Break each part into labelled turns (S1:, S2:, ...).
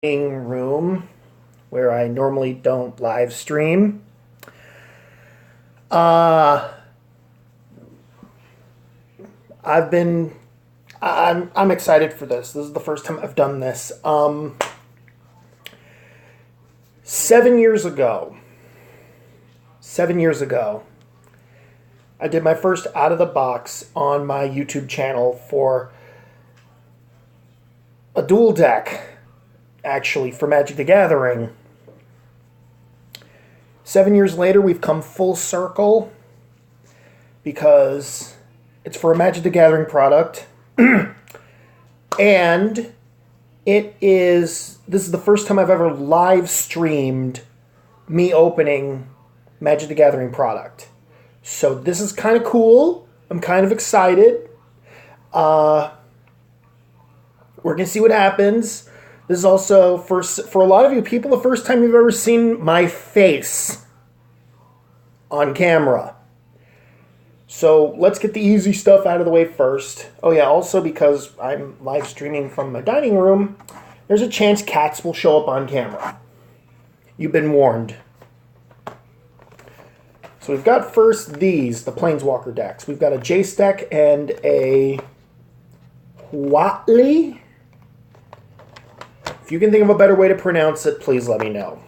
S1: room where I normally don't live stream. Uh, I've been I'm excited for this. This is the first time I've done this. 7 years ago, 7 years ago, I did my first out of the box on my YouTube channel for a dual deck, actually, for Magic the Gathering. 7 years later, we've come full circle because it's for a Magic the Gathering product. And this is the first time I've ever live streamed me opening Magic the Gathering product. So this is kind of cool. I'm kind of excited. We're going to see what happens. This is also, for a lot of you people, the first time you've ever seen my face on camera. So let's get the easy stuff out of the way first. Oh yeah, also because I'm live streaming from my dining room, there's a chance cats will show up on camera. You've been warned. So we've got first the Planeswalker decks. We've got a Jace deck and a Huatli. If you can think of a better way to pronounce it, please let me know.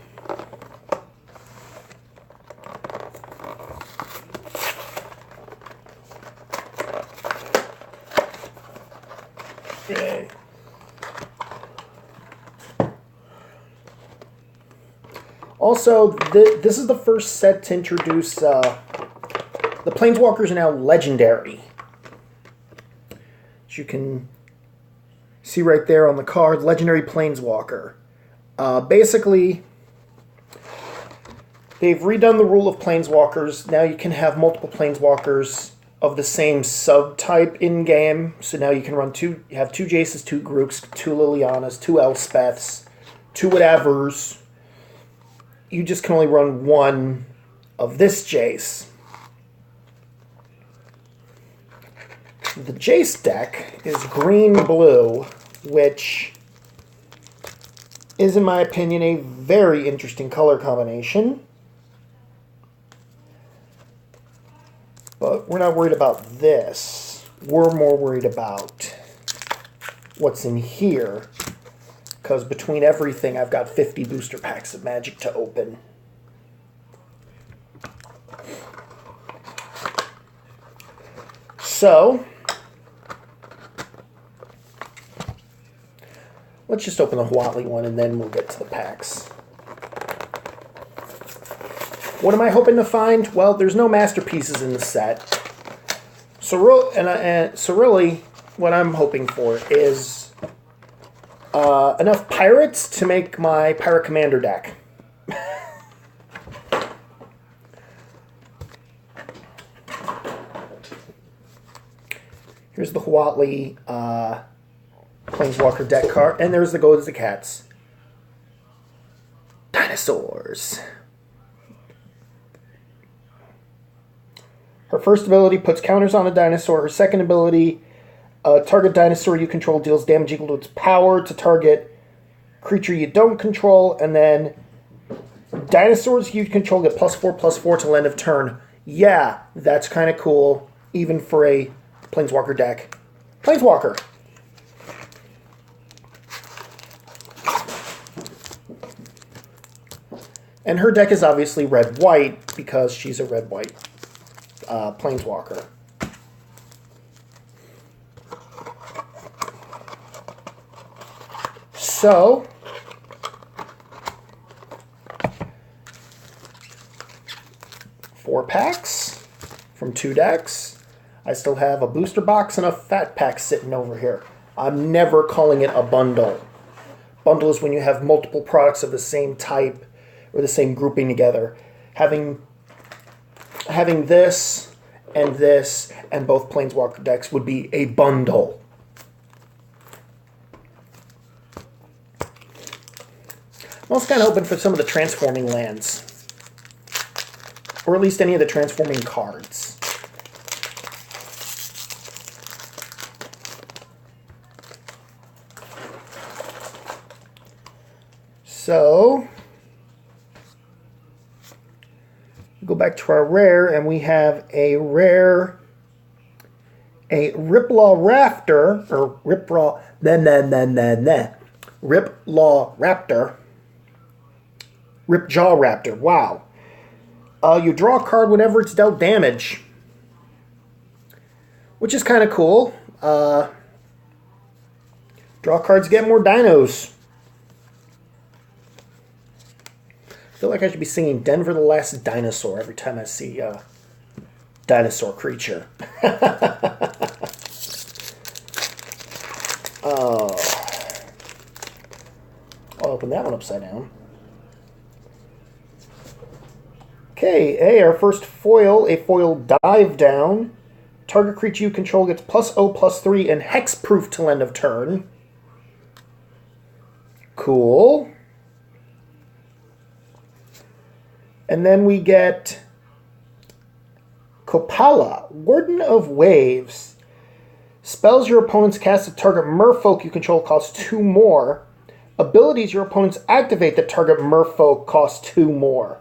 S1: Okay. Also, this is the first set to introduce the Planeswalkers are now legendary. As you can see right there on the card, Legendary Planeswalker. Basically, they've redone the rule of Planeswalkers. Now you can have multiple Planeswalkers of the same subtype in-game. So now you can run you have two Jaces, two Grooks, two Lilianas, two Elspeths, two whatevers. You just can only run one of this Jace. The Jace deck is green-blue, which is, in my opinion, a very interesting color combination. But we're not worried about this. We're more worried about what's in here, because between everything, I've got 50 booster packs of Magic to open. So let's just open the Huatli one, and then we'll get to the packs. What am I hoping to find? Well, there's no masterpieces in the set. So really, what I'm hoping for is enough pirates to make my Pirate Commander deck. Here's the Huatli Planeswalker deck card. And there's the Goes the Cats. Dinosaurs. Her first ability puts counters on a dinosaur. Her second ability, target dinosaur you control deals damage equal to its power to target creature you don't control. And then dinosaurs you control get +4/+4 till end of turn. Yeah, that's kind of cool, even for a Planeswalker deck. Planeswalker. And her deck is obviously red-white because she's a red-white Planeswalker. So, four packs from two decks. I still have a booster box and a fat pack sitting over here. I'm never calling it a bundle. Bundle is when you have multiple products of the same type or the same grouping together. Having this and both Planeswalker decks would be a bundle. I'm also kind of hoping for some of the transforming lands. Or at least any of the transforming cards. So, go back to our rare, and we have a rare, a Riplaw Raptor, or Riplaw, Riplaw Raptor, Ripjaw Raptor. Wow. You draw a card whenever it's dealt damage, which is kind of cool. Draw cards, get more dinos. I feel like I should be singing Denver the Last Dinosaur every time I see a dinosaur creature. Oh. I'll open that one upside down. Okay, hey, our first foil, a foil dive down. Target creature you control gets +0/+3 and hexproof till end of turn. Cool. And then we get Kopala, Warden of Waves. Spells your opponents cast at target merfolk you control cost 2 more. Abilities your opponents activate that target merfolk cost 2 more.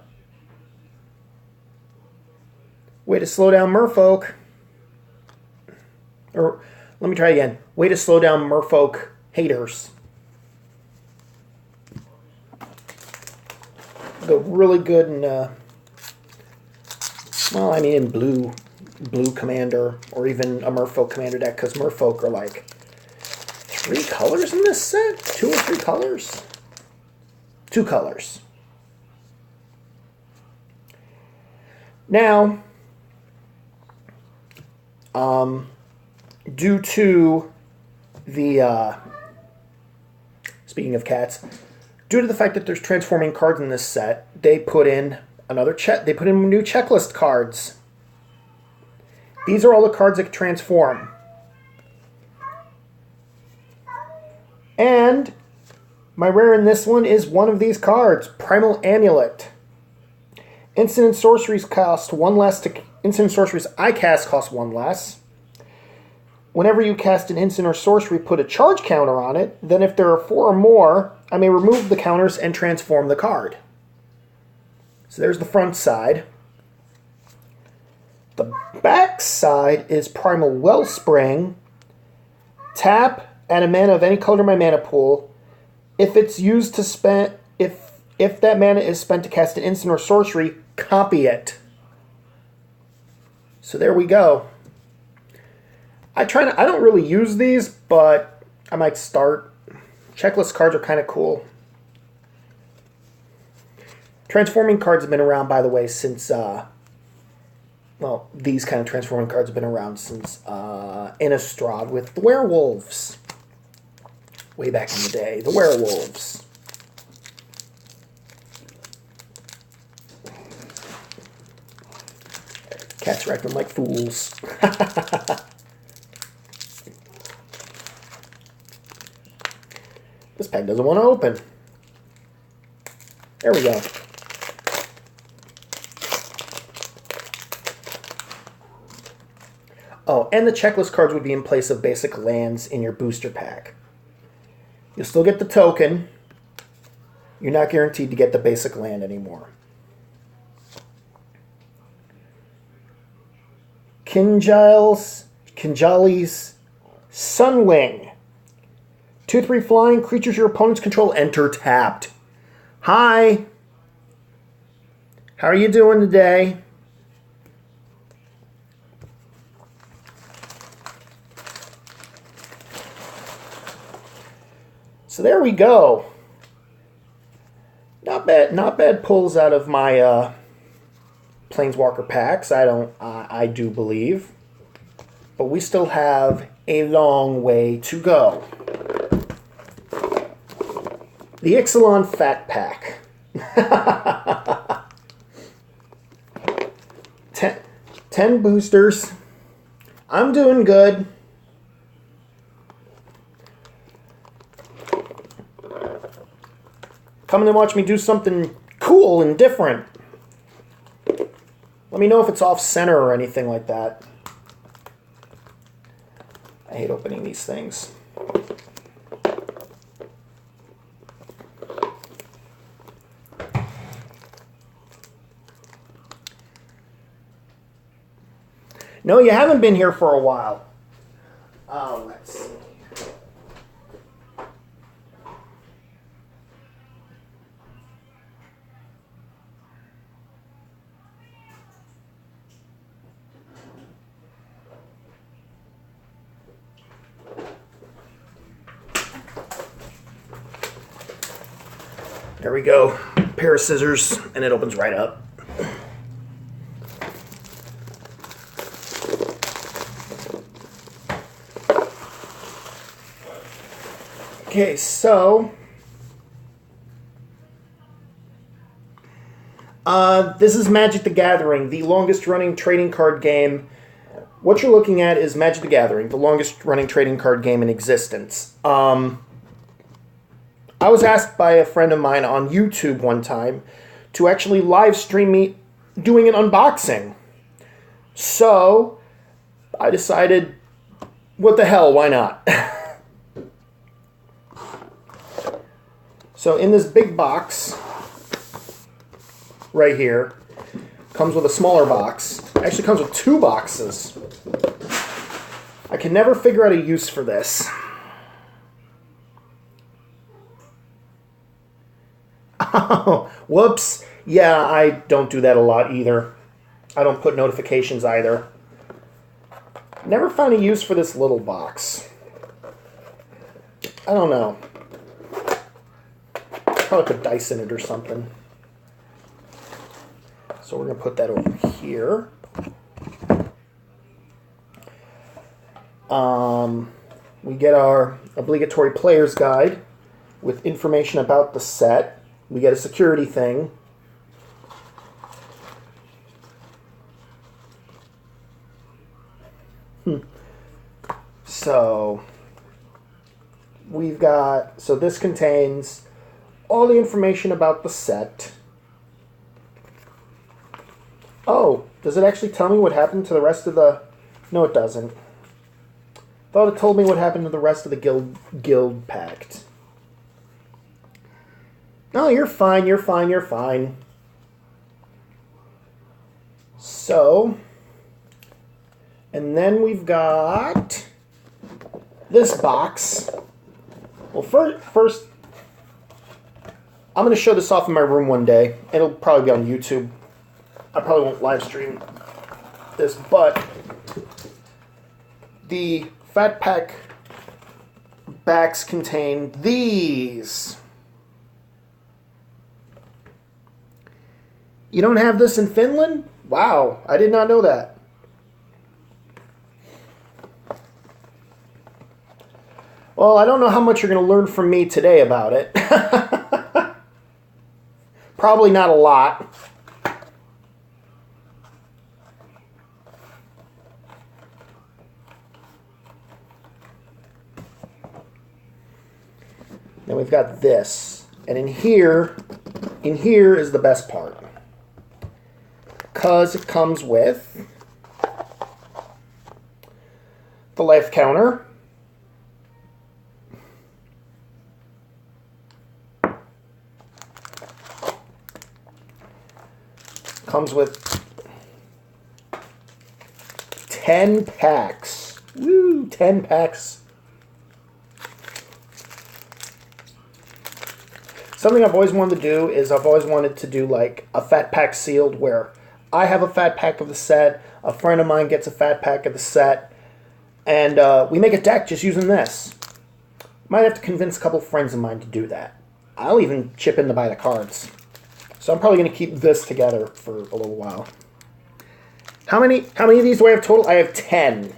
S1: Way to slow down merfolk. Or, let me try again. Way to slow down merfolk haters. Go really good in, well, I mean in blue commander, or even a merfolk commander deck, because merfolk are like 3 colors in this set? 2 or 3 colors? 2 colors. Now, due to the, speaking of cats, due to the fact that there's transforming cards in this set, they put in new checklist cards. These are all the cards that transform. And my rare in this one is one of these cards, Primal Amulet. Instant and sorceries cost 1 less instant sorceries I cast cost 1 less. Whenever you cast an instant or sorcery, put a charge counter on it. Then if there are 4 or more, I may remove the counters and transform the card. So there's the front side. The back side is Primal Wellspring. Tap, add a mana of any color to my mana pool. If it's used to spend, if that mana is spent to cast an instant or sorcery, copy it. So there we go. I don't really use these, but I might start. Checklist cards are kind of cool. Transforming cards have been around, by the way, since, well, these kind of transforming cards have been around since Innistrad with the werewolves. Way back in the day, the werewolves. Cats are acting like fools. This pack doesn't want to open. There we go. Oh, and the checklist cards would be in place of basic lands in your booster pack. You'll still get the token. You're not guaranteed to get the basic land anymore. Kinjali's Sunwing. 2/3 flying, creatures your opponents control enter tapped. Hi. How are you doing today? So there we go. Not bad pulls out of my Planeswalker packs. I do believe. But we still have a long way to go. The Ixalan Fat Pack. 10 boosters. I'm doing good. Come and watch me do something cool and different. Let me know if it's off center or anything like that. I hate opening these things. No, you haven't been here for a while. Let's see. There we go. Pair of scissors, and it opens right up. Okay, so this is Magic the Gathering, the longest running trading card game. What you're looking at is Magic the Gathering, the longest running trading card game in existence. I was asked by a friend of mine on YouTube one time to actually live stream me doing an unboxing. So I decided, what the hell, why not? So in this big box right here, comes with a smaller box. Actually comes with 2 boxes. I can never figure out a use for this. Oh, whoops. Yeah, I don't do that a lot either. I don't put notifications either. Never found a use for this little box. I don't know. Probably put dice in it or something. So we're going to put that over here. We get our obligatory player's guide with information about the set. We get a security thing. So we've got, so this contains all the information about the set. Oh, does it actually tell me what happened to the rest of the... No, it doesn't. Thought it told me what happened to the rest of the guild pact. No, you're fine, you're fine, you're fine. So, and then we've got this box. Well, first I'm going to show this off in my room one day. It'll probably be on YouTube. I probably won't live stream this, but the Fat Pack backs contain these. You don't have this in Finland? Wow, I did not know that. Well, I don't know how much you're going to learn from me today about it. Probably not a lot. Then we've got this. And in here is the best part. Because it comes with the life counter. Comes with 10 packs. Woo, 10 packs. Something I've always wanted to do is I've always wanted to do like a Fat Pack sealed where I have a Fat Pack of the set, a friend of mine gets a Fat Pack of the set, and we make a deck just using this. Might have to convince a couple friends of mine to do that. I'll even chip in to buy the cards. So I'm probably going to keep this together for a little while. How many of these do I have total? I have 10.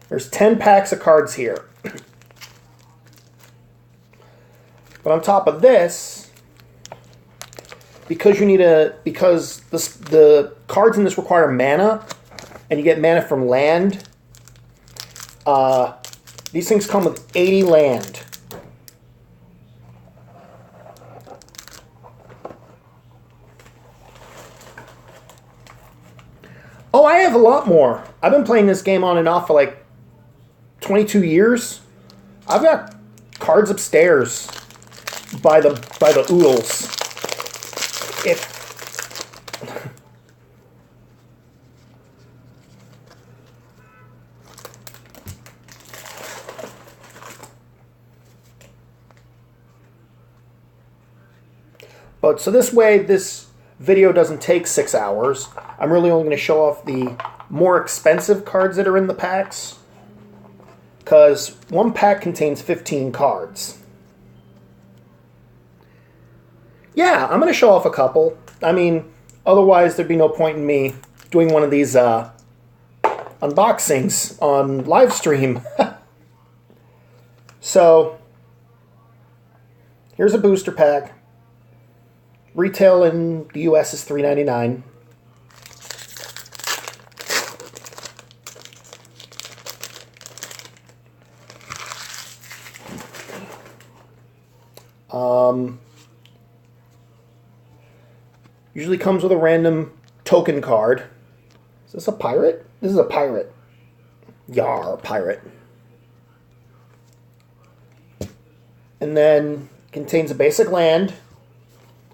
S1: There's 10 packs of cards here. But on top of this, because the cards in this require mana, and you get mana from land, these things come with 80 land. Oh, I have a lot more. I've been playing this game on and off for like 22 years. I've got cards upstairs by the oodles. But so this way, this video doesn't take 6 hours. I'm really only going to show off the more expensive cards that are in the packs, because one pack contains 15 cards. Yeah, I'm going to show off a couple. I mean, otherwise there'd be no point in me doing one of these unboxings on live stream. So, here's a booster pack. Retail in the US is $3.99. Usually comes with a random token card. Is this a pirate? This is a pirate. Yar, pirate. And then contains a basic land,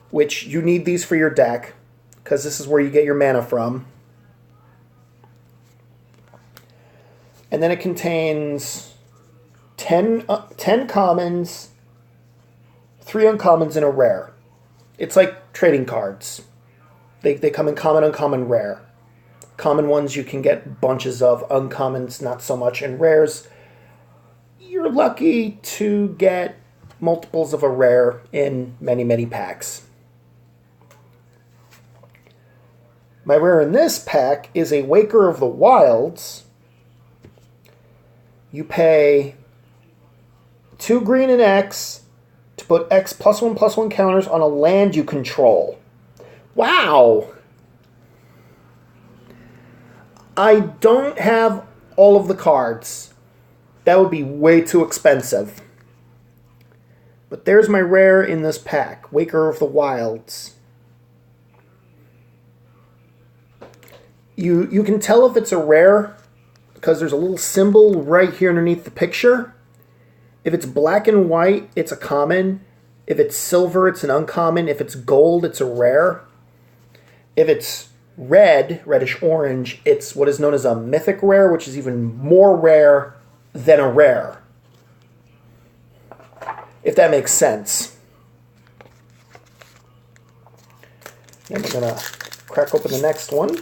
S1: which you need these for your deck, because this is where you get your mana from. And then it contains 10 commons, 3 uncommons, and a rare. It's like trading cards. They come in common, uncommon, rare. Common ones you can get bunches of, uncommons not so much, and rares you're lucky to get multiples of a rare in many, many packs. My rare in this pack is a Waker of the Wilds. You pay 2 green and X to put X +1/+1 counters on a land you control. Wow! I don't have all of the cards. That would be way too expensive. But there's my rare in this pack, Waker of the Wilds. You can tell if it's a rare because there's a little symbol right here underneath the picture. If it's black and white, it's a common. If it's silver, it's an uncommon. If it's gold, it's a rare. If it's red, reddish-orange, it's what is known as a mythic rare, which is even more rare than a rare. If that makes sense. And we're going to crack open the next one.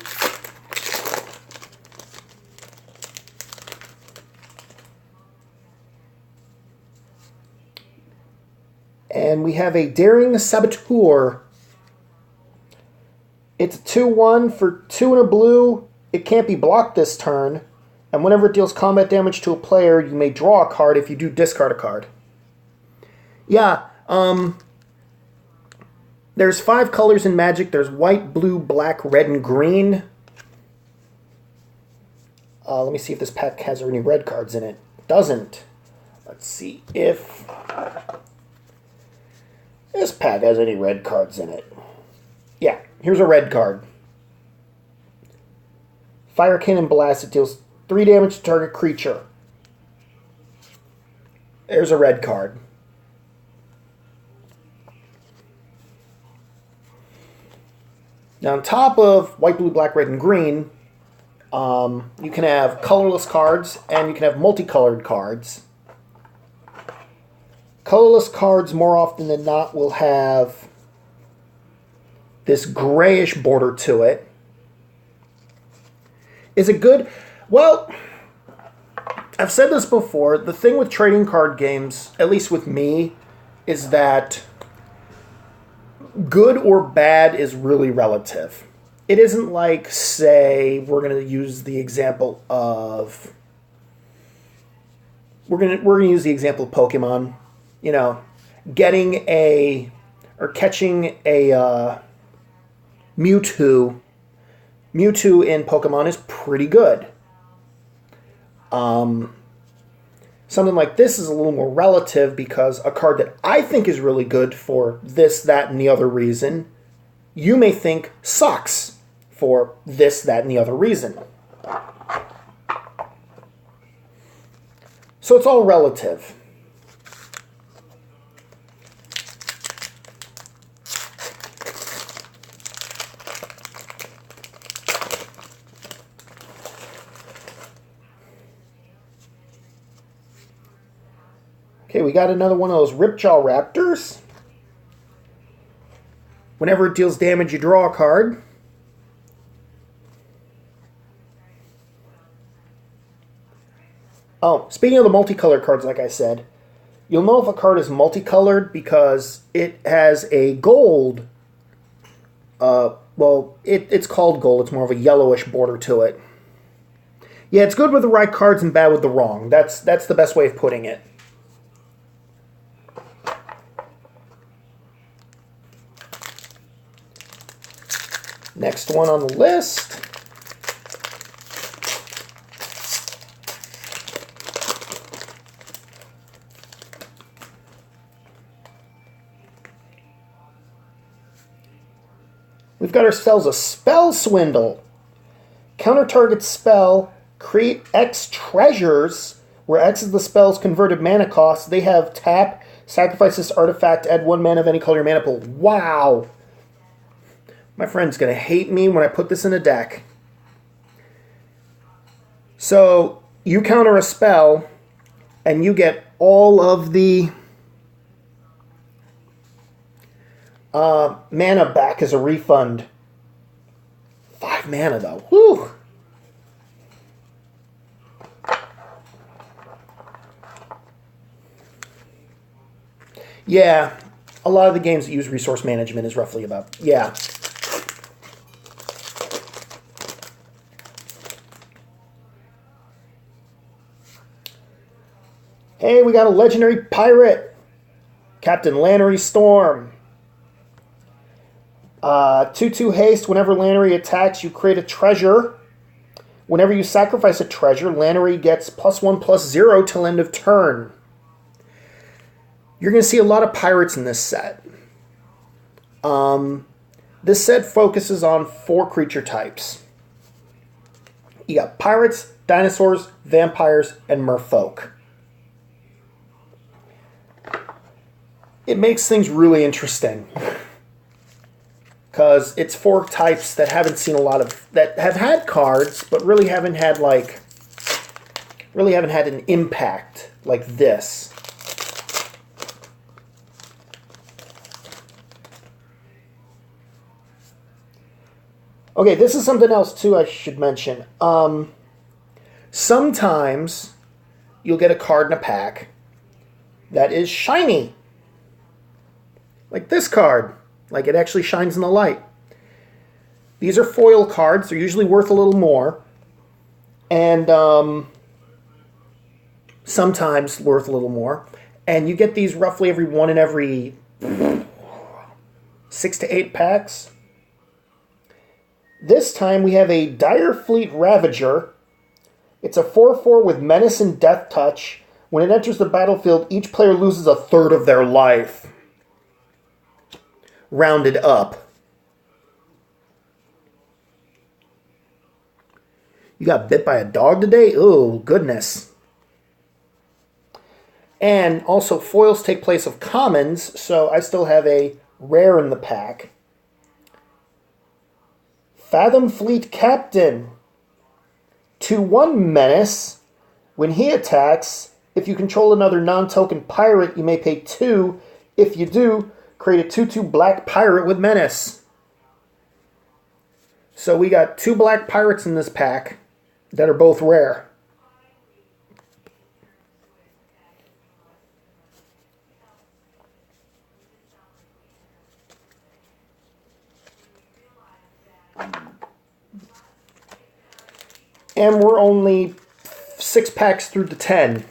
S1: And we have a Daring Saboteur. It's a 2/1 for 2 and a blue. It can't be blocked this turn. And whenever it deals combat damage to a player, you may draw a card. If you do, discard a card. Yeah, there's 5 colors in Magic. There's white, blue, black, red, and green. Let me see if this pack has any red cards in it. It doesn't. Let's see if this pack has any red cards in it. Yeah, here's a red card. Fire Cannon Blast. It deals 3 damage to target creature. There's a red card. Now, on top of white, blue, black, red, and green, you can have colorless cards and you can have multicolored cards. Colorless cards, more often than not, will have this grayish border to it. Is it good? Well, I've said this before. The thing with trading card games, at least with me, is that good or bad is really relative. It isn't like, say, we're going to use the example of... We're going to use the example of Pokemon. You know, getting a... or catching a Mewtwo in Pokemon is pretty good. Something like this is a little more relative because a card that I think is really good for this, that, and the other reason, you may think sucks for this, that, and the other reason. So it's all relative. Okay, we got another one of those Ripjaw Raptors. Whenever it deals damage, you draw a card. Oh, speaking of the multicolored cards, like I said, you'll know if a card is multicolored because it has a gold. Well, it's called gold. It's more of a yellowish border to it. Yeah, it's good with the right cards and bad with the wrong. That's the best way of putting it. Next one on the list. We've got ourselves a Spell Swindle. Counter target spell, create X treasures, where X is the spell's converted mana cost. They have tap, sacrifice this artifact, add 1 mana of any color in your mana pool. Wow! My friend's going to hate me when I put this in a deck. So, you counter a spell, and you get all of the mana back as a refund. 5 mana, though. Whew! Yeah, a lot of the games that use resource management is roughly about, yeah. Hey, we got a legendary pirate. Captain Lannery Storm. 2/2 haste. Whenever Lannery attacks, you create a treasure. Whenever you sacrifice a treasure, Lannery gets +1/+0 till end of turn. You're going to see a lot of pirates in this set. This set focuses on 4 creature types. You got pirates, dinosaurs, vampires, and merfolk. It makes things really interesting. Because it's 4 types that haven't seen a lot of, that have had cards, but really haven't had an impact like this. Okay, this is something else too I should mention. Sometimes you'll get a card in a pack that is shiny. Like this card. Like it actually shines in the light. These are foil cards. They're usually worth a little more. And sometimes worth a little more. And you get these roughly every 1 in every 6 to 8 packs. This time we have a Dire Fleet Ravager. It's a 4/4 with Menace and Death Touch. When it enters the battlefield, each player loses 1/3 of their life. Rounded up. You got bit by a dog today? Oh, goodness. And also, foils take place of commons, so I still have a rare in the pack. Fathom Fleet Captain. 2/1 Menace. When he attacks, if you control another non-token pirate, you may pay 2. If you do, create a 2/2 black pirate with Menace. So we got 2 black pirates in this pack that are both rare. And we're only 6 packs through the 10.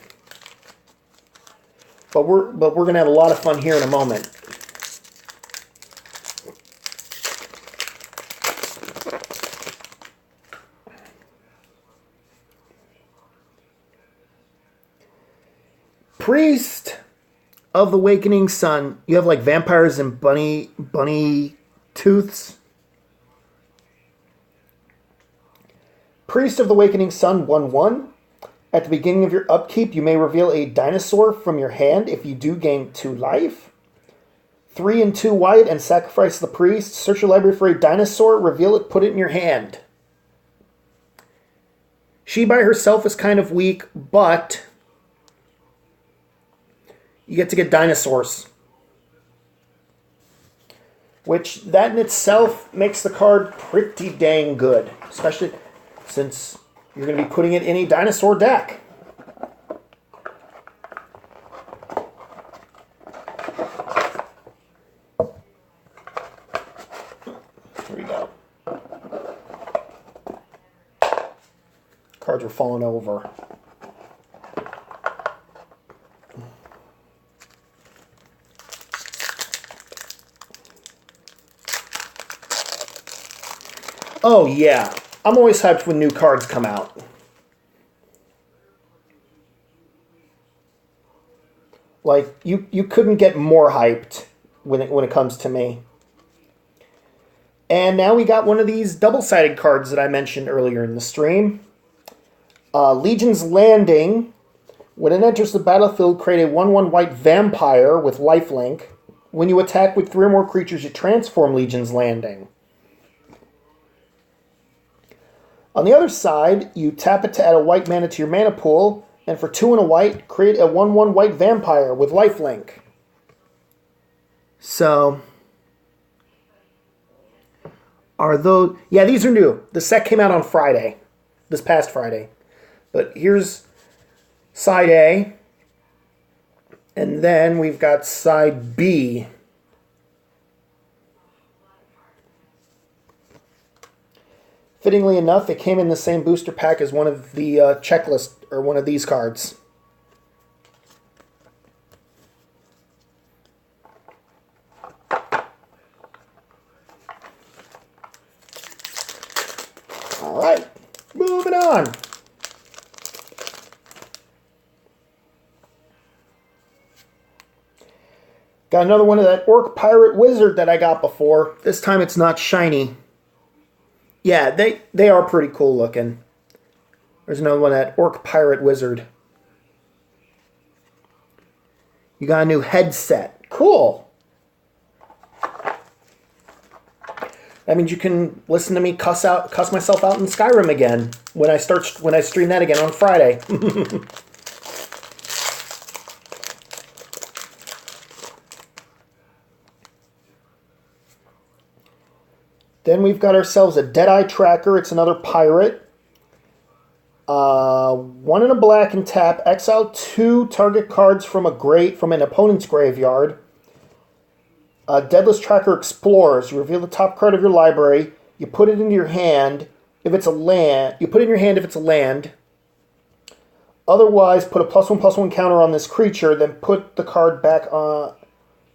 S1: But we're going to have a lot of fun here in a moment. Priest of the Awakening Sun. You have like vampires and bunny tooths. Priest of the Awakening Sun, 1/1. At the beginning of your upkeep, you may reveal a dinosaur from your hand. If you do, gain 2 life. 3 and 2 white and sacrifice the priest. Search your library for a dinosaur, reveal it, put it in your hand. She by herself is kind of weak, but you get to get dinosaurs. which that in itself makes the card pretty dang good, especially since you're going to be putting it in a dinosaur deck. Here we go. Cards are falling over. Oh yeah, I'm always hyped when new cards come out. Like, you couldn't get more hyped when it comes to me. And now we got one of these double-sided cards that I mentioned earlier in the stream. Legion's Landing. When it enters the battlefield, create a 1/1 white vampire with lifelink. When you attack with 3 or more creatures, you transform Legion's Landing. On the other side, you tap it to add a white mana to your mana pool, and for 2 and a white, create a 1/1 white vampire with lifelink. So, are those... Yeah, these are new. The set came out on Friday, this past Friday. But here's side A, and then we've got side B. Fittingly enough, it came in the same booster pack as one of the checklist, or one of these cards. All right, moving on. Got another one of that Orc Pirate Wizard that I got before. This time it's not shiny. Yeah, they are pretty cool looking. There's another one, that Orc Pirate Wizard. You got a new headset. Cool. That means you can listen to me cuss myself out in Skyrim again when I stream that again on Friday. Then we've got ourselves a Deadeye Tracker. It's another pirate. 1 and a black and tap. Exile 2 target cards from an opponent's graveyard. Deadless Tracker explores. You reveal the top card of your library. You put it into your hand if it's a land. You put it in your hand if it's a land. Otherwise, put a +1/+1 counter on this creature. Then put the card back on.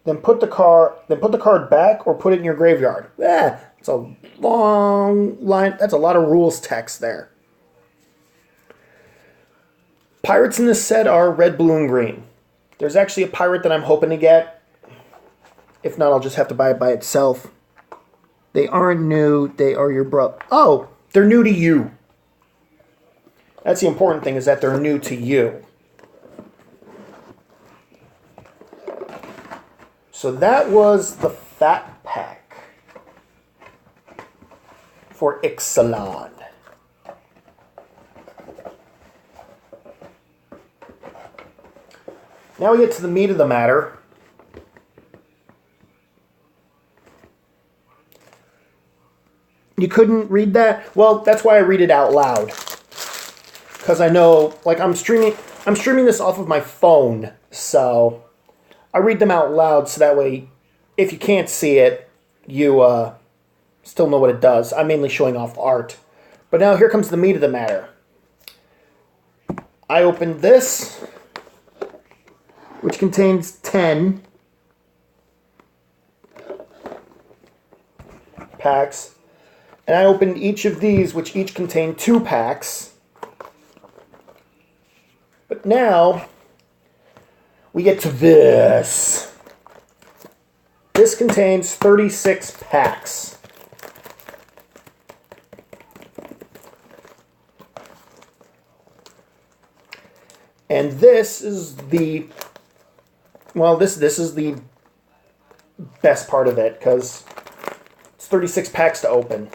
S1: Then put the card back or put it in your graveyard. It's a long line. That's a lot of rules text there. Pirates in this set are red, blue, and green. There's actually a pirate that I'm hoping to get. If not, I'll just have to buy it by itself. They aren't new. They are your bro. Oh, they're new to you. That's the important thing, is that they're new to you. So that was the Fat Pack for Ixalan. Now we get to the meat of the matter. You couldn't read that? Well, that's why I read it out loud. Because I know, like, I'm streaming this off of my phone, so I read them out loud so that way, if you can't see it, you still know what it does. I'm mainly showing off art. But now here comes the meat of the matter. I opened this, which contains 10 packs. And I opened each of these, which each contain 2 packs. But now we get to this. This contains 36 packs. And this is the, well, this is the best part of it, because it's 36 packs to open.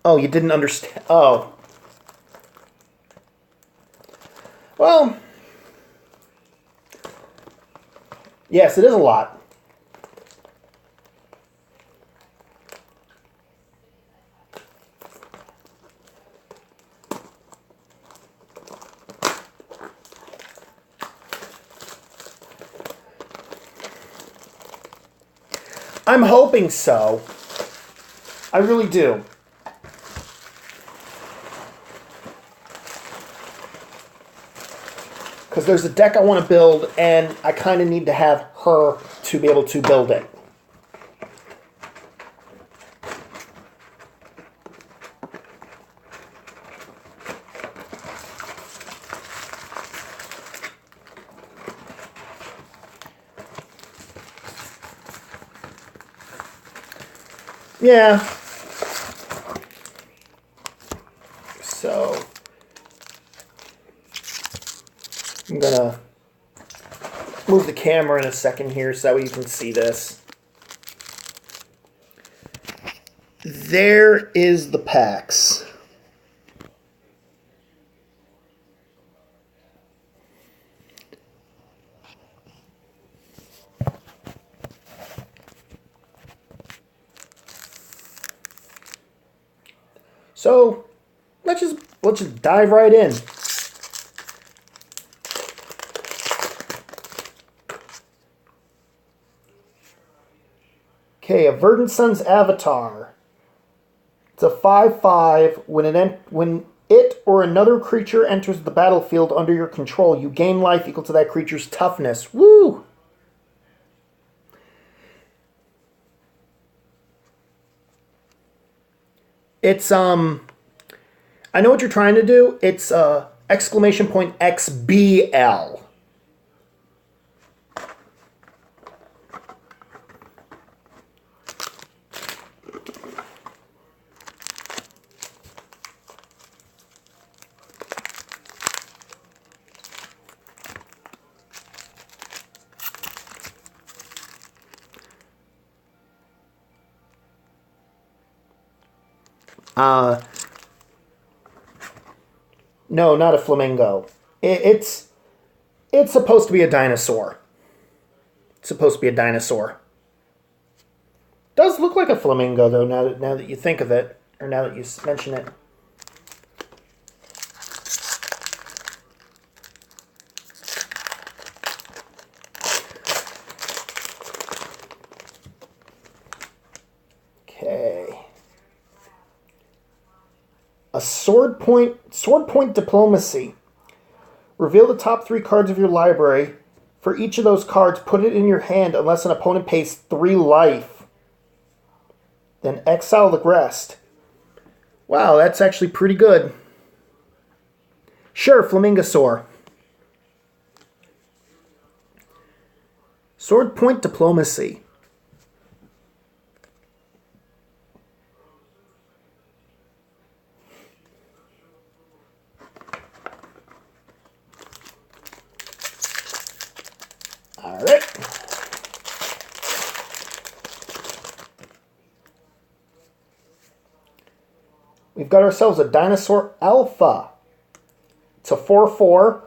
S1: Oh, you didn't understand. Oh. Yes, it is a lot. I'm hoping so. I really do. Because there's a deck I want to build, and I kind of need to have her to be able to build it. Yeah. So I'm gonna move the camera in a second here so that way you can see this. There is the packs. So let's just dive right in. Okay, a Verdant Sun's Avatar. It's a 5/5. When it or another creature enters the battlefield under your control, you gain life equal to that creature's toughness. Woo! It's I know what you're trying to do. It's exclamation point XBL. No, not a flamingo. It's supposed to be a dinosaur. It's supposed to be a dinosaur. Does look like a flamingo though. Now that you think of it, or now that you mention it. Okay. A sword point diplomacy. Reveal the top 3 cards of your library. For each of those cards, put it in your hand unless an opponent pays 3 life. Then exile the rest. Wow, that's actually pretty good. Sure, Flamingosaur. Sword point diplomacy. Alright. We've got ourselves a Dinosaur Alpha. It's a 4/4.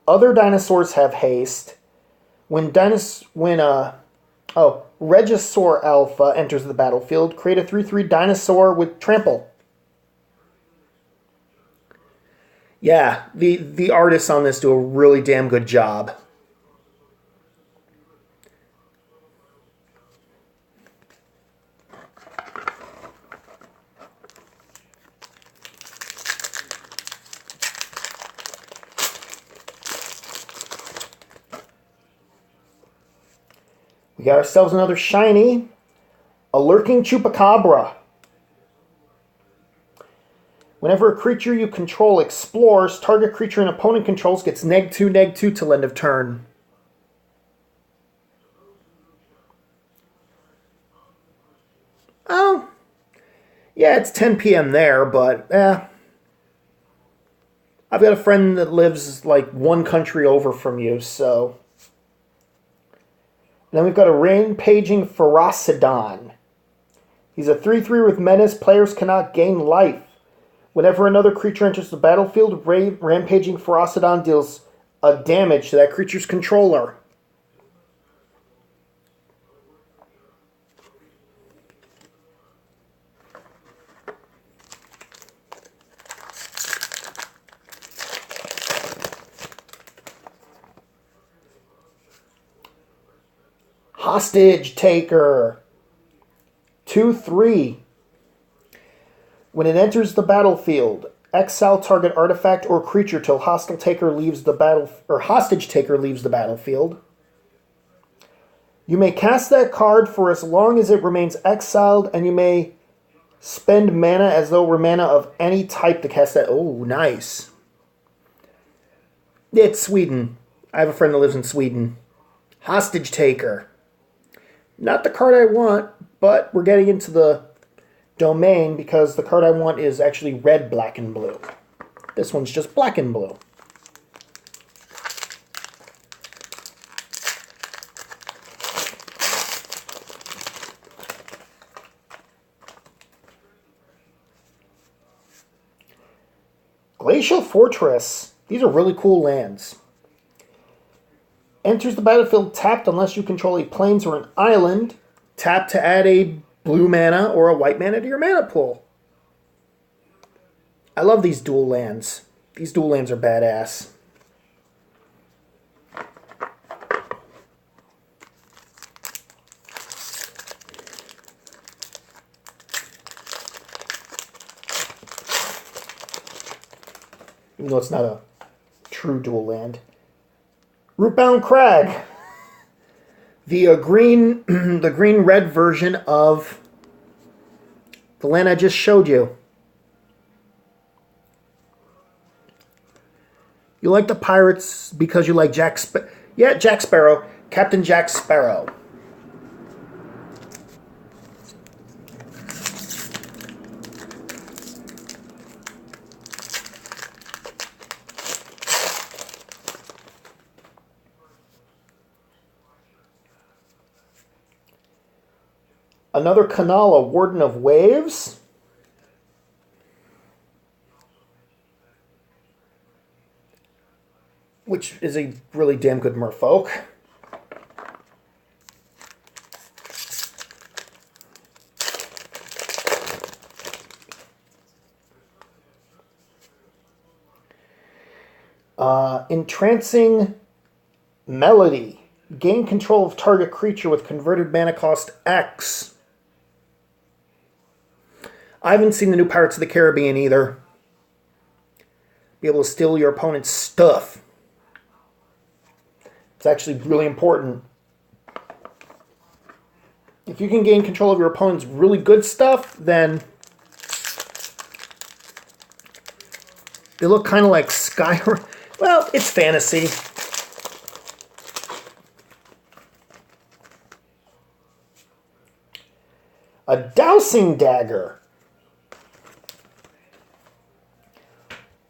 S1: Other dinosaurs have haste. When Regisaur Alpha enters the battlefield, create a 3/3 dinosaur with trample. Yeah, the artists on this do a really damn good job. We got ourselves another shiny, a Lurking Chupacabra. Whenever a creature you control explores, target creature an opponent controls gets -2/-2 till end of turn. Oh, yeah, it's 10 p.m. there, but I've got a friend that lives like one country over from you, so. And then we've got a Rampaging Ferocidon. He's a 3/3 with menace. Players cannot gain life. Whenever another creature enters the battlefield, Rampaging Ferocidon deals a damage to that creature's controller. Hostage Taker. 2/3. When it enters the battlefield, exile target artifact or creature till hostile taker leaves the battle or hostage taker leaves the battlefield. You may cast that card for as long as it remains exiled, and you may spend mana as though it were mana of any type to cast that. Oh, nice. It's Sweden. I have a friend that lives in Sweden. Hostage Taker. Not the card I want, but we're getting into the domain because the card I want is actually red, black, and blue. This one's just black and blue. Glacial Fortress. These are really cool lands. Enters the battlefield tapped unless you control a plains or an island. Tap to add a blue mana or a white mana to your mana pool. I love these dual lands. These dual lands are badass. Even though it's not a true dual land. Rootbound Crag. The green-red version of the land I just showed you. You like the pirates because you like Jack Sparrow. Captain Jack Sparrow. Another Kanala, Warden of Waves. Which is a really damn good Merfolk. Entrancing Melody. Gain control of target creature with converted mana cost X. I haven't seen the new Pirates of the Caribbean either. Be able to steal your opponent's stuff. It's actually really important. If you can gain control of your opponent's really good stuff, then they look kind of like Skyrim. Well, it's fantasy. A Dowsing Dagger.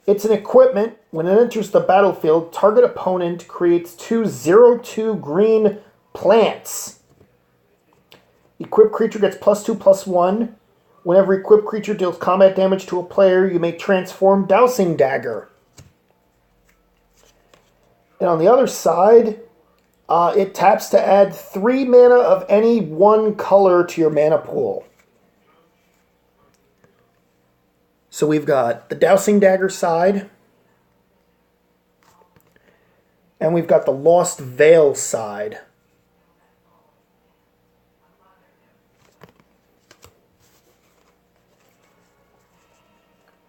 S1: It's an equipment. When it enters the battlefield, target opponent creates 2 0/2 green plants. Equipped creature gets +2/+1. Whenever equipped creature deals combat damage to a player, you may transform Dowsing Dagger. And on the other side, it taps to add 3 mana of any one color to your mana pool. So we've got the Dowsing Dagger side, and we've got the Lost Veil side.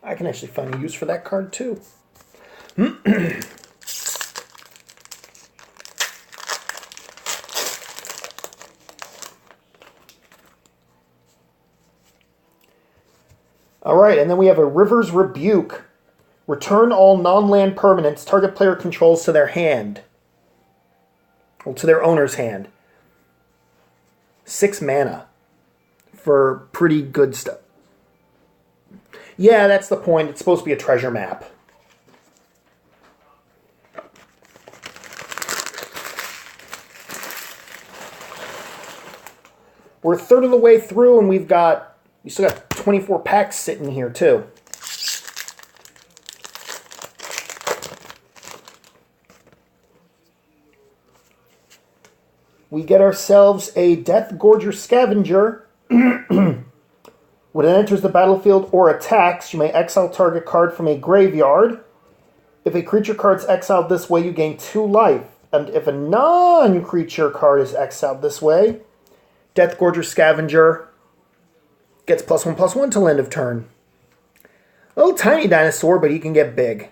S1: I can actually find a use for that card too. Alright, and then we have a River's Rebuke. Return all non-land permanents target player controls to their hand. Well, to their owner's hand. 6 mana. For pretty good stuff. Yeah, that's the point. It's supposed to be a treasure map. We're a third of the way through, and we still got 24 packs sitting here, too. We get ourselves a Death Gorger Scavenger. When it enters the battlefield or attacks, you may exile target card from a graveyard. If a creature card's exiled this way, you gain 2 life. And if a non-creature card is exiled this way, Death Gorger Scavenger gets +1/+1 till end of turn. A little tiny dinosaur, but he can get big.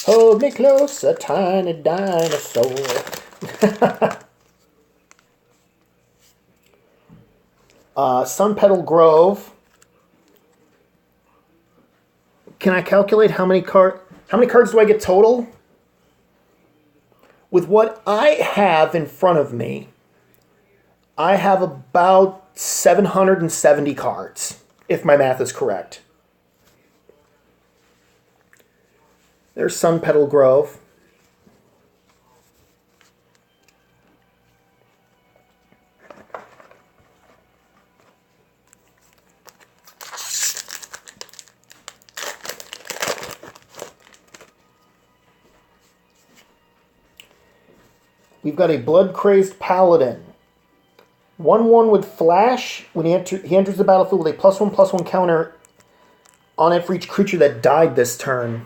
S1: Hold me close, a tiny dinosaur. Sunpetal Grove. Can I calculate how many cards do I get total? With what I have in front of me, I have about 770 cards, if my math is correct. There's Sunpetal Grove. We've got a Blood-Crazed Paladin. 1/1 with Flash. When he enters the battlefield with a +1/+1 counter on it for each creature that died this turn.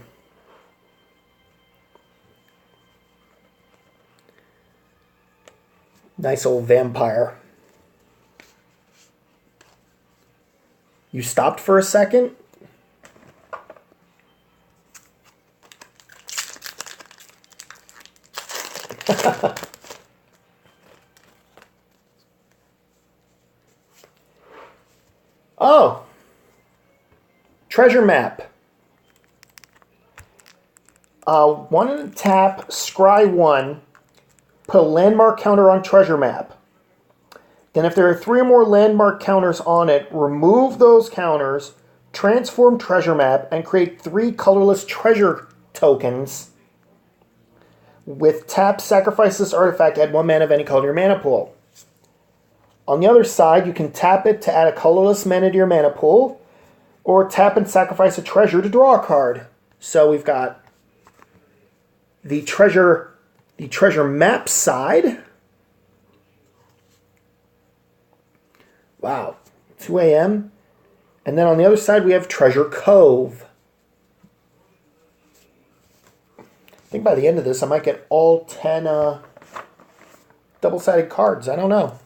S1: Nice old vampire. You stopped for a second? Oh! Treasure map. 1 and a tap, scry 1. Put a landmark counter on treasure map. Then if there are 3 or more landmark counters on it, remove those counters, transform treasure map, and create 3 colorless treasure tokens. With tap, sacrifice this artifact, add 1 mana of any color to your mana pool. On the other side, you can tap it to add a colorless mana to your mana pool, or tap and sacrifice a treasure to draw a card. So we've got the treasure map side. Wow, 2 a.m. And then on the other side, we have Treasure Cove. I think by the end of this, I might get all 10 double-sided cards. I don't know.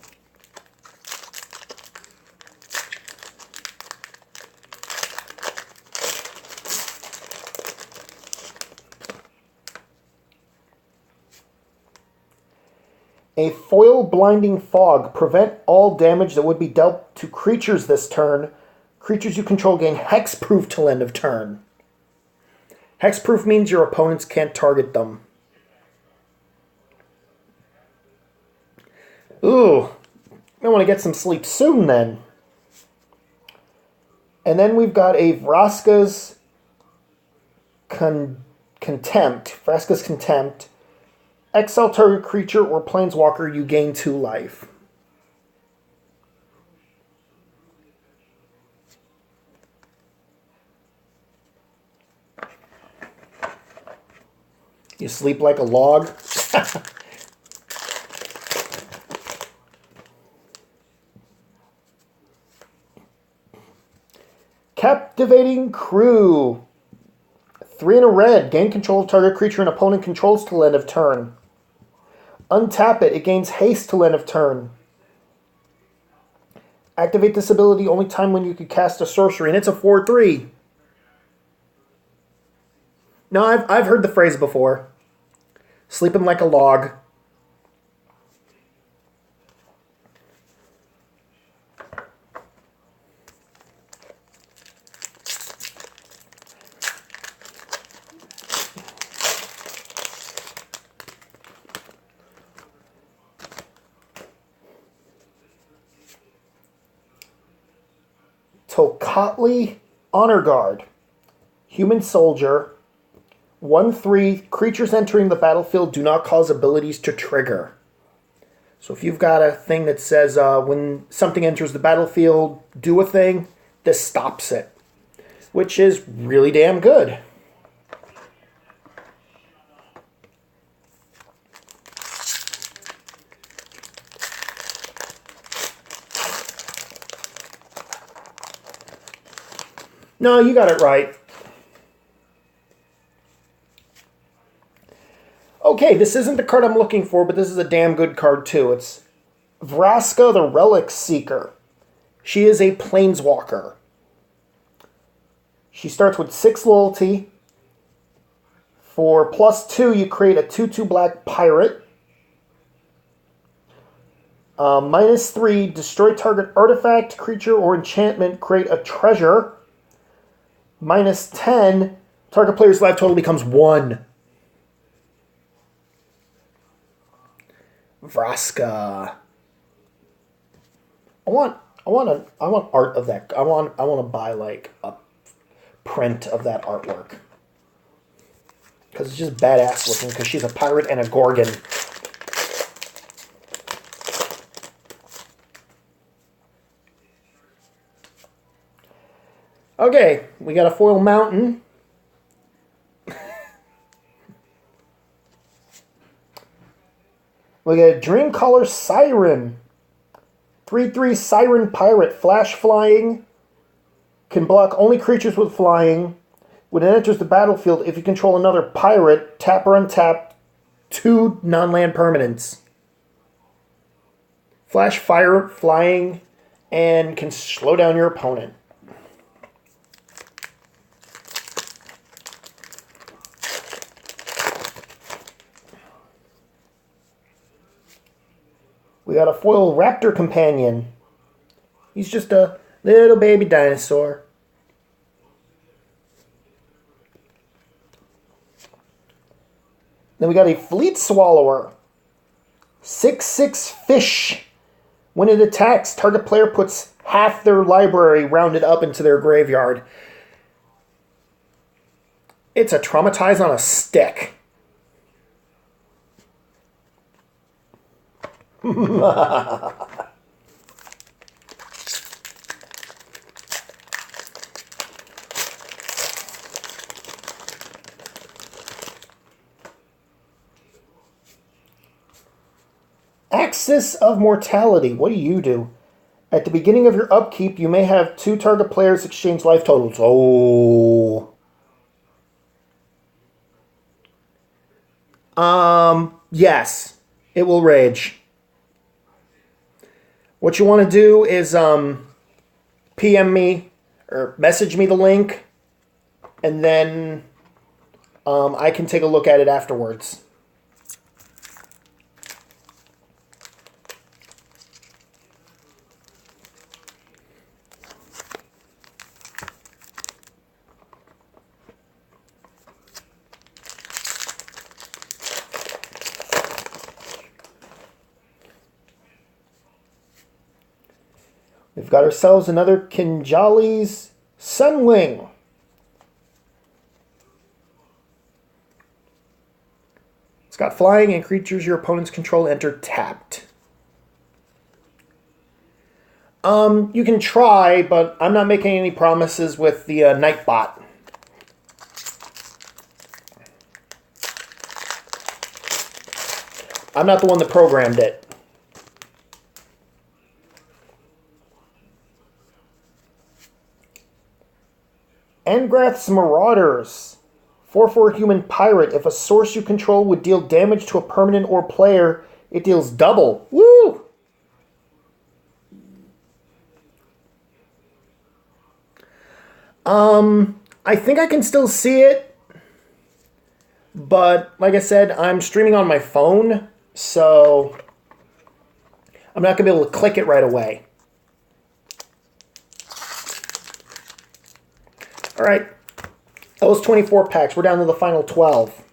S1: A foil blinding fog. Prevent all damage that would be dealt to creatures this turn. Creatures you control gain hexproof till end of turn. Hexproof means your opponents can't target them. Ooh. I want to get some sleep soon then. And then we've got a Vraska's Contempt. Vraska's Contempt. Exile target creature or planeswalker, you gain 2 life. You sleep like a log. Captivating Crew. 3 in a red. Gain control of target creature and opponent controls till end of turn. Untap it. It gains haste till end of turn. Activate this ability only time when you could cast a sorcery, and it's a 4/3. No, I've heard the phrase before. Sleeping like a log. Tocatli Honor Guard. Human Soldier. 1/3. Creatures entering the battlefield do not cause abilities to trigger. So if you've got a thing that says when something enters the battlefield, do a thing, this stops it. Which is really damn good. No, you got it right. Okay, this isn't the card I'm looking for, but this is a damn good card too. It's Vraska the Relic Seeker. She is a planeswalker. She starts with 6 loyalty. For +2, you create a 2/2 black pirate. -3, destroy target artifact, creature, or enchantment. Create a treasure. -10, target player's life total becomes 1. Vraska. I want art of that. I want to buy like a print of that artwork. Because it's just badass looking, because she's a pirate and a gorgon. Okay, we got a foil mountain. We got a Dreamcaller Siren. 3/3 Siren Pirate. Flash flying. Can block only creatures with flying. When it enters the battlefield, if you control another pirate, tap or untap 2 non-land permanents. Flash, fire, flying, and can slow down your opponent. We got a foil raptor companion. He's just a little baby dinosaur. Then we got a fleet swallower. 6/6 fish. When it attacks, target player puts half their library rounded up into their graveyard. It's a traumatize on a stick. Axis of Mortality. What do? At the beginning of your upkeep, you may have 2 target players exchange life totals. Oh. Yes. It will rage. What you want to do is PM me or message me the link, and then I can take a look at it afterwards. We've got ourselves another Kinjali's Sunwing. It's got flying, and creatures your opponents control enter tapped. You can try, but I'm not making any promises with the Nightbot. I'm not the one that programmed it. Engrath's Marauders. 4/4 human pirate. If a source you control would deal damage to a permanent or player, it deals double. Woo! I think I can still see it, but like I said, I'm streaming on my phone, so I'm not going to be able to click it right away. All right, that was 24 packs. We're down to the final 12.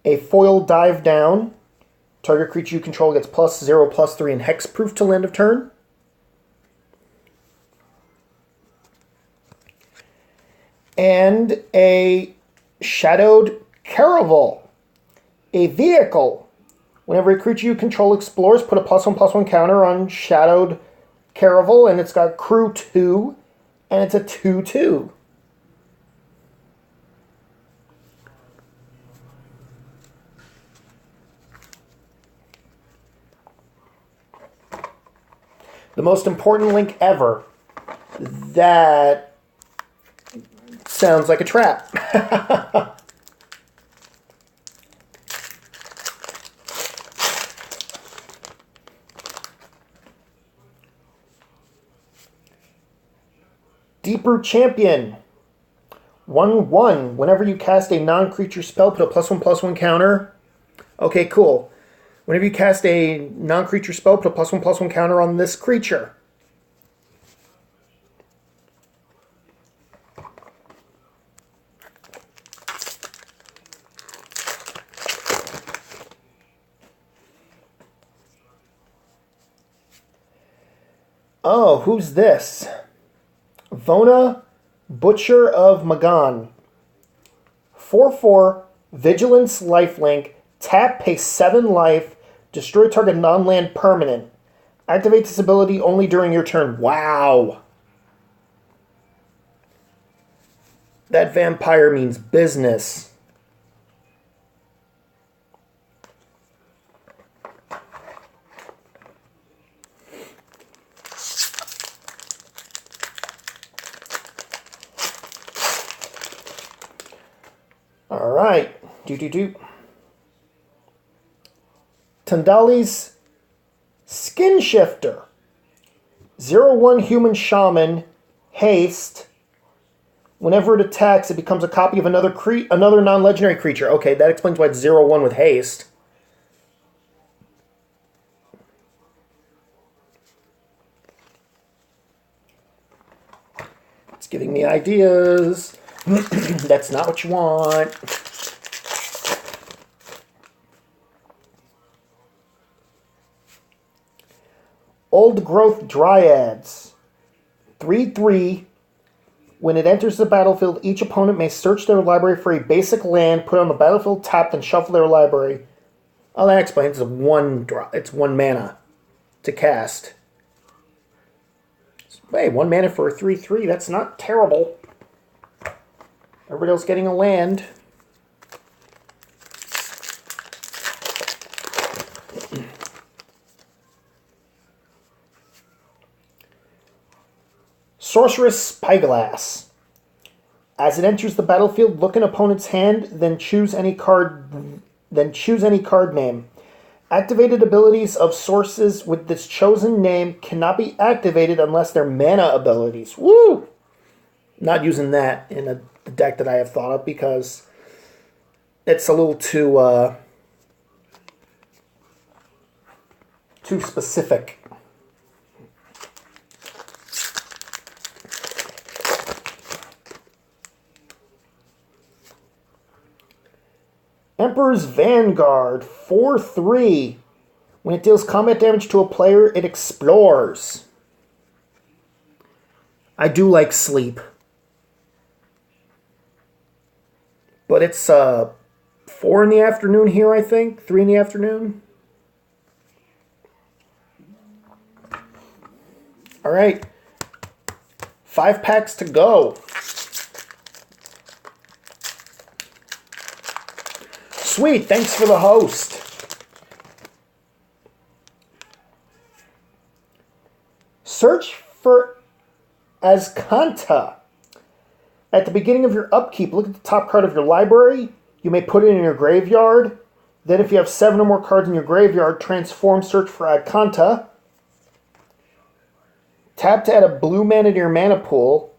S1: A foil dive down. Target creature you control gets +0/+3 and hexproof till end of turn. And a shadowed Caravel. A vehicle. Whenever a creature you control explores, put a +1/+1 counter on shadowed Caravel, and it's got crew 2, and it's a 2/2. The most important link ever. That sounds like a trap. Deeper Champion. 1/1. Whenever you cast a non-creature spell, put a +1/+1 counter. Okay, cool. Whenever you cast a non-creature spell, put a +1/+1 counter on this creature. Oh, who's this? Vona, Butcher of Magan. 4/4, Vigilance lifelink. Tap, pay 7 life. Destroy target non-land permanent. Activate this ability only during your turn. Wow. That vampire means business. All right. Tandali's Skin Shifter. 0/1 Human Shaman. Haste. Whenever it attacks, it becomes a copy of another non-legendary creature. Okay, that explains why it's 0/1 with haste. It's giving me ideas. That's not what you want. Old Growth Dryads. 3/3. When it enters the battlefield, each opponent may search their library for a basic land, put it on the battlefield, tapped, and shuffle their library. Oh, that explains it's 1 mana to cast. Hey, 1 mana for a 3/3. That's not terrible. Everybody else getting a land. Sorceress Spyglass. As it enters the battlefield, look an opponent's hand, then choose any card name. Activated abilities of sources with this chosen name cannot be activated unless they're mana abilities. Woo! Not using that in a deck that I have thought of because it's a little too specific. Emperor's Vanguard, 4/3. When it deals combat damage to a player, it explores. I do like sleep. But it's 4 in the afternoon here, I think. 3 in the afternoon. All right. 5 packs to go. Sweet, thanks for the host. Search for Azcanta. At the beginning of your upkeep, look at the top card of your library. You may put it in your graveyard. Then if you have 7 or more cards in your graveyard, transform search for Azcanta. Tap to add a blue mana to your mana pool.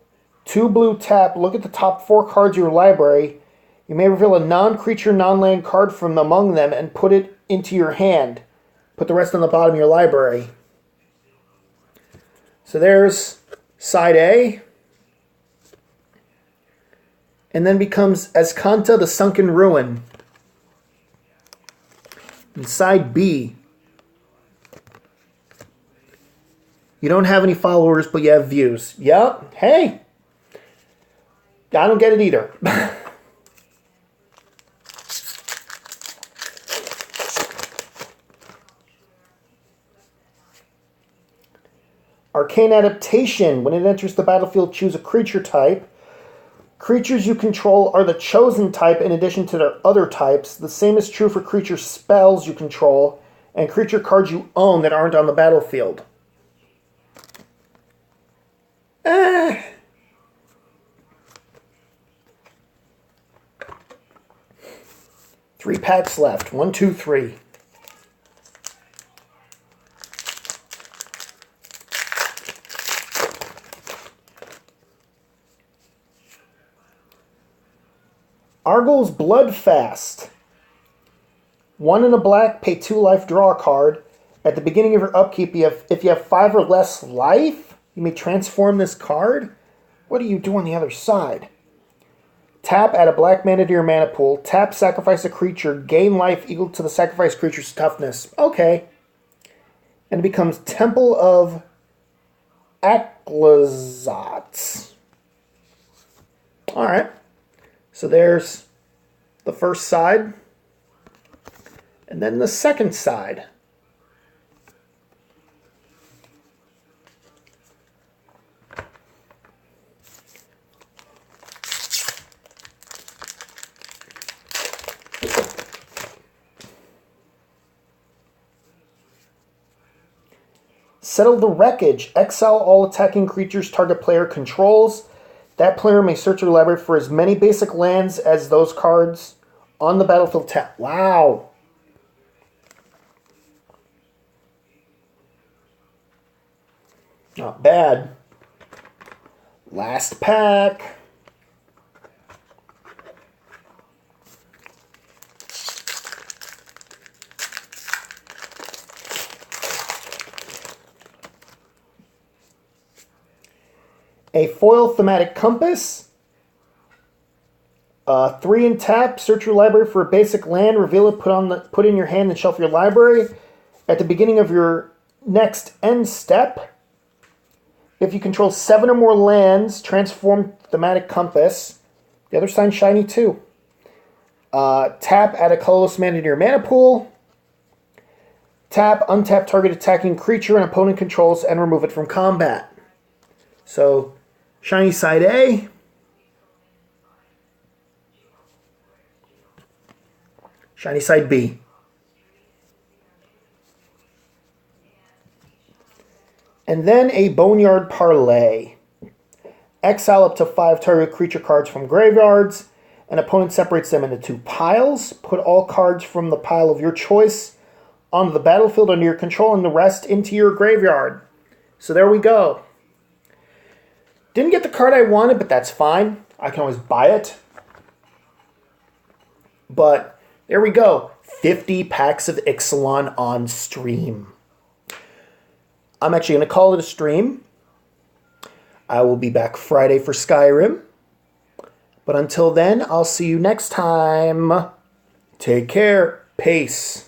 S1: 2 blue tap, look at the top 4 cards of your library. You may reveal a non-creature, non-land card from among them and put it into your hand. Put the rest on the bottom of your library. So there's side A. And then becomes Azcanta, the Sunken Ruin. And side B. You don't have any followers, but you have views. Yep. Hey. I don't get it either. Arcane Adaptation. When it enters the battlefield, choose a creature type. Creatures you control are the chosen type in addition to their other types. The same is true for creature spells you control and creature cards you own that aren't on the battlefield. 3 packs left. 1, 2, 3. Argyl's Bloodfast. 1 in a black, pay 2 life, draw a card. At the beginning of your upkeep, if you have 5 or less life, you may transform this card. What do you do on the other side? Tap, add a black mana to your mana pool. Tap, sacrifice a creature. Gain life equal to the sacrificed creature's toughness. Okay. And it becomes Temple of Ixalan. Alright. So there's the first side. And then the second side. Settle the Wreckage. Exile all attacking creatures target player controls. That player may search your library for as many basic lands as those cards on the battlefield tap. Wow. Not bad. Last pack. A foil thematic compass. 3 and tap. Search your library for a basic land. Reveal it. Put in your hand and shelf your library. At the beginning of your next end step, if you control 7 or more lands, transform thematic compass. The other sign's shiny too. Tap. Add a colorless mana to your mana pool. Tap. Untap target attacking creature an opponent controls and remove it from combat. So, shiny side A. Shiny side B. And then a Boneyard Parlay. Exile up to 5 target creature cards from graveyards. An opponent separates them into 2 piles. Put all cards from the pile of your choice onto the battlefield under your control and the rest into your graveyard. So there we go. Didn't get the card I wanted, but that's fine. I can always buy it. But there we go. 50 packs of Ixalan on stream. I'm actually going to call it a stream. I will be back Friday for Skyrim. But until then, I'll see you next time. Take care. Peace.